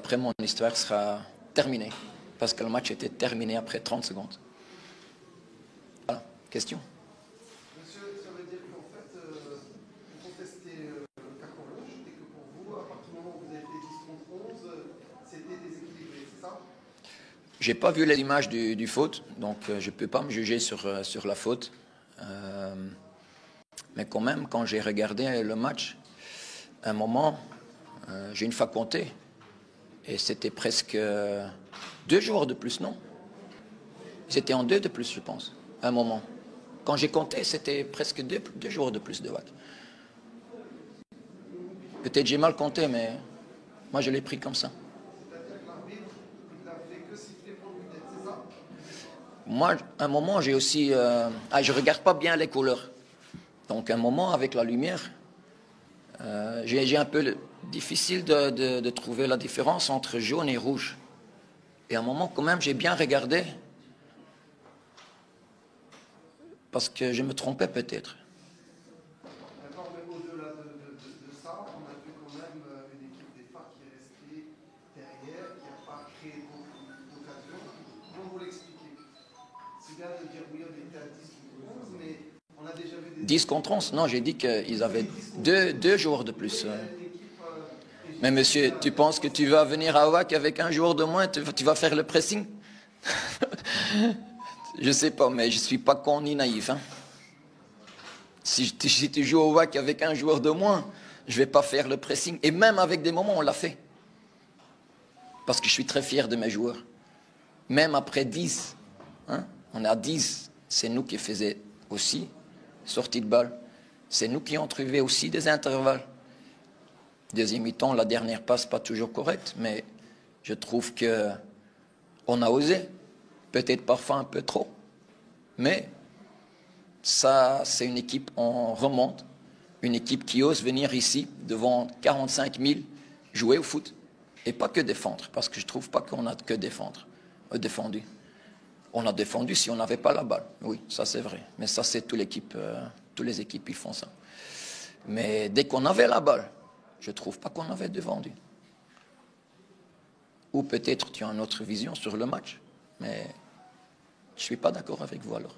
après mon histoire sera terminée, parce que le match était terminé après 30 secondes. Voilà, question. Monsieur, ça veut dire qu'en fait, vous contestez le carton rouge et que pour vous, à partir du moment où vous avez fait 10 contre 11, c'était déséquilibré, c'est ça? J'ai pas vu les images du faute, donc je peux pas me juger sur la faute. Mais quand même, quand j'ai regardé le match, à un moment, j'ai une fois compté, et c'était presque 2 joueurs de plus, non? C'était en 2 de plus, je pense, à un moment. Quand j'ai compté, c'était presque 2 joueurs de plus de WAC. Peut-être j'ai mal compté, mais moi je l'ai pris comme ça. C'est-à-dire que l'arbitre, il n'a fait que siffler pour le lunette, c'est ça? Moi, à un moment, j'ai aussi... je regarde pas bien les couleurs. Donc, à un moment, avec la lumière, j'ai un peu difficile de trouver la différence entre jaune et rouge. Et à un moment, quand même, j'ai bien regardé, parce que je me trompais peut-être. D'accord, mais au-delà de ça, on a vu quand même une équipe des Phares qui est restée derrière, qui n'a pas créé beaucoup d'occasions. Comment vous l'expliquez? C'est bien de dire oui, on était à 10 contre 11, mais on a déjà vu des... 10 contre 11? Non, j'ai dit qu'ils avaient deux joueurs de plus. Mais monsieur, tu penses que tu vas venir à WAC avec un joueur de moins, tu vas faire le pressing? Je sais pas, mais je suis pas con ni naïf. Hein. Si tu joues au WAC avec un joueur de moins, je vais pas faire le pressing. Et même avec des moments, on l'a fait. Parce que je suis très fier de mes joueurs. Même après 10, hein, on a 10, c'est nous qui faisions aussi sortie de balle. C'est nous qui avons trouvé aussi des intervalles. Deuxième mi-temps, la dernière passe, pas toujours correcte, mais je trouve que on a osé. Peut-être parfois un peu trop. Mais ça, c'est une équipe en remonte. Une équipe qui ose venir ici, devant 45 000, jouer au foot. Et pas que défendre, parce que je trouve pas qu'on a que défendu. On a défendu si on n'avait pas la balle. Oui, ça c'est vrai. Mais ça, c'est toutes les équipes, ils font ça. Mais dès qu'on avait la balle, je ne trouve pas qu'on avait défendu. Ou peut-être tu as une autre vision sur le match. Mais je ne suis pas d'accord avec vous alors.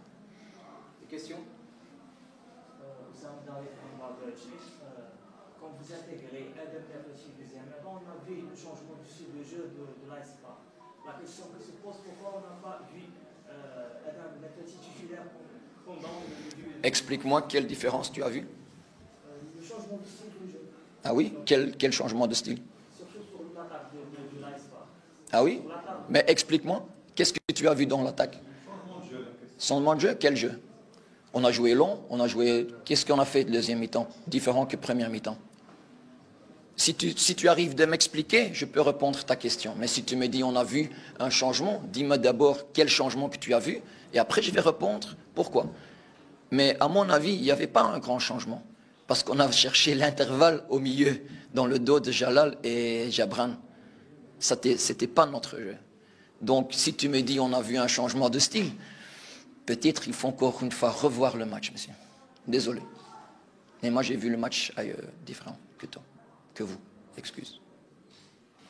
Des questions? Quand vous intégrez Adam Bertocci deuxième avant, on a vu le changement du style de jeu de l'ASPA. La question que se pose, pourquoi on n'a pas vu Adam Bertocci titulaire pendant le... Explique-moi quelle différence tu as vu. Le changement de style de jeu. Ah oui? Quel changement de style? Surtout sur l'attaque de l'ASPA. Ah oui? Mais explique-moi, qu'est-ce que tu as vu dans l'attaque? Changement de jeu, quel jeu? On a joué long, on a joué... Qu'est-ce qu'on a fait de deuxième mi-temps? Différent que première mi-temps. Si tu arrives de m'expliquer, je peux répondre à ta question. Mais si tu me dis on a vu un changement, dis-moi d'abord quel changement que tu as vu, et après je vais répondre pourquoi. Mais à mon avis, il n'y avait pas un grand changement. Parce qu'on a cherché l'intervalle au milieu, dans le dos de Jalal et Jabran. C'était pas notre jeu. Donc si tu me dis on a vu un changement de style, peut-être il faut encore une fois revoir le match, monsieur. Désolé. Mais moi j'ai vu le match différent que toi, que vous. Excuse.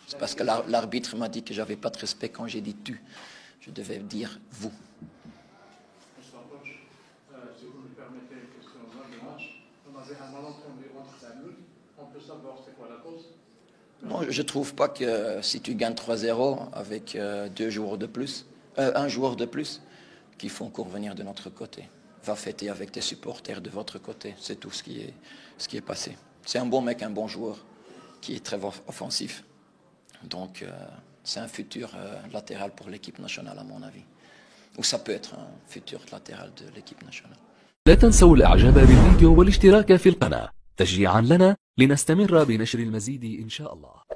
C'est parce que l'arbitre m'a dit que j'avais pas de respect quand j'ai dit tu. Je devais dire vous. Si vous me permettez une question de match, on avait un malentendu entre Samuel. On peut savoir c'est quoi la cause? Non, je ne trouve pas que si tu gagnes 3-0 avec 2 joueurs de plus, un joueur de plus, qu'il faut encore venir de notre côté. Va fêter avec tes supporters de votre côté. C'est tout ce qui est passé. C'est un bon mec, un bon joueur, qui est très offensif. Donc, c'est un futur latéral pour l'équipe nationale, à mon avis. Ou ça peut être un futur latéral de l'équipe nationale. لا تنسوا الاعجاب بالفيديو والاشتراك في القناة تشجيعا لنا لنستمر بنشر المزيد إن شاء الله.